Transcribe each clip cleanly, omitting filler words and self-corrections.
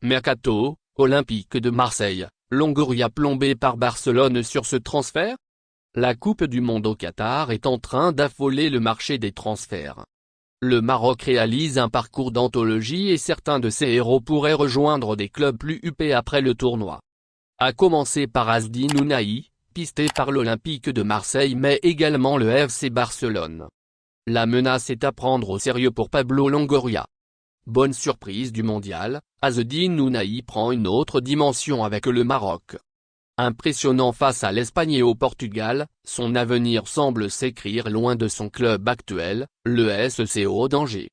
Mercato, Olympique de Marseille, Longoria plombé par Barcelone sur ce transfert? La Coupe du Monde au Qatar est en train d'affoler le marché des transferts. Le Maroc réalise un parcours d'anthologie et certains de ses héros pourraient rejoindre des clubs plus huppés après le tournoi. À commencer par Azzedine Ounahi, pisté par l'Olympique de Marseille mais également le FC Barcelone. La menace est à prendre au sérieux pour Pablo Longoria. Bonne surprise du mondial, Azzedine Ounahi prend une autre dimension avec le Maroc. Impressionnant face à l'Espagne et au Portugal, son avenir semble s'écrire loin de son club actuel, le SCO d'Angers.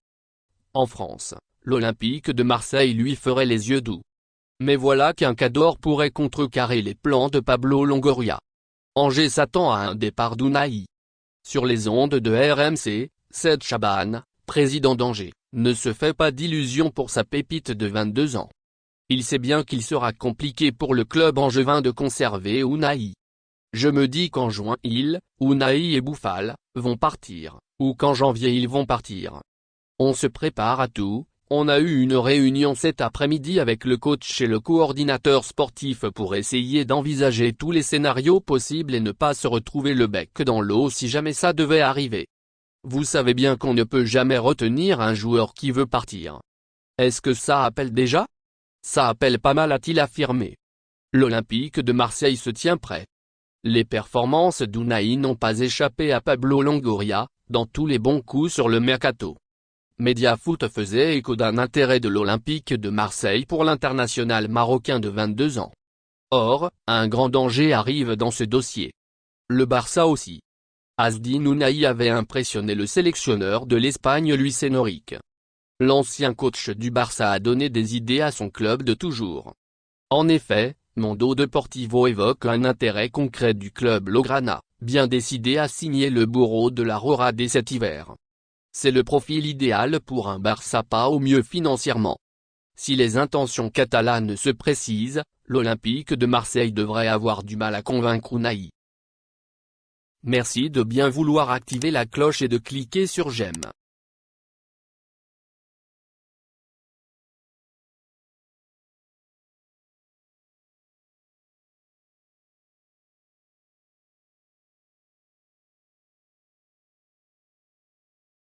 En France, l'Olympique de Marseille lui ferait les yeux doux. Mais voilà qu'un Cador pourrait contrecarrer les plans de Pablo Longoria. Angers s'attend à un départ d'Ounahi. Sur les ondes de RMC, Said Chaban, président d'Angers, ne se fait pas d'illusions pour sa pépite de 22 ans. Il sait bien qu'il sera compliqué pour le club angevin de conserver Ounahi. Je me dis qu'en juin Ounahi et Boufal, vont partir, ou qu'en janvier ils vont partir. On se prépare à tout, on a eu une réunion cet après-midi avec le coach et le coordinateur sportif pour essayer d'envisager tous les scénarios possibles et ne pas se retrouver le bec dans l'eau si jamais ça devait arriver. Vous savez bien qu'on ne peut jamais retenir un joueur qui veut partir. Est-ce que ça appelle déjà ? Ça appelle pas mal, a-t-il affirmé. L'Olympique de Marseille se tient prêt. Les performances d'Ounahi n'ont pas échappé à Pablo Longoria, dans tous les bons coups sur le mercato. Mediafoot faisait écho d'un intérêt de l'Olympique de Marseille pour l'international marocain de 22 ans. Or, un grand danger arrive dans ce dossier. Le Barça aussi. Azzedine Ounahi avait impressionné le sélectionneur de l'Espagne Luis Enrique. L'ancien coach du Barça a donné des idées à son club de toujours. En effet, Mundo Deportivo évoque un intérêt concret du club Blaugrana, bien décidé à signer le bourreau de la Rora dès cet hiver. C'est le profil idéal pour un Barça pas au mieux financièrement. Si les intentions catalanes se précisent, l'Olympique de Marseille devrait avoir du mal à convaincre Ounahi. Merci de bien vouloir activer la cloche et de cliquer sur j'aime.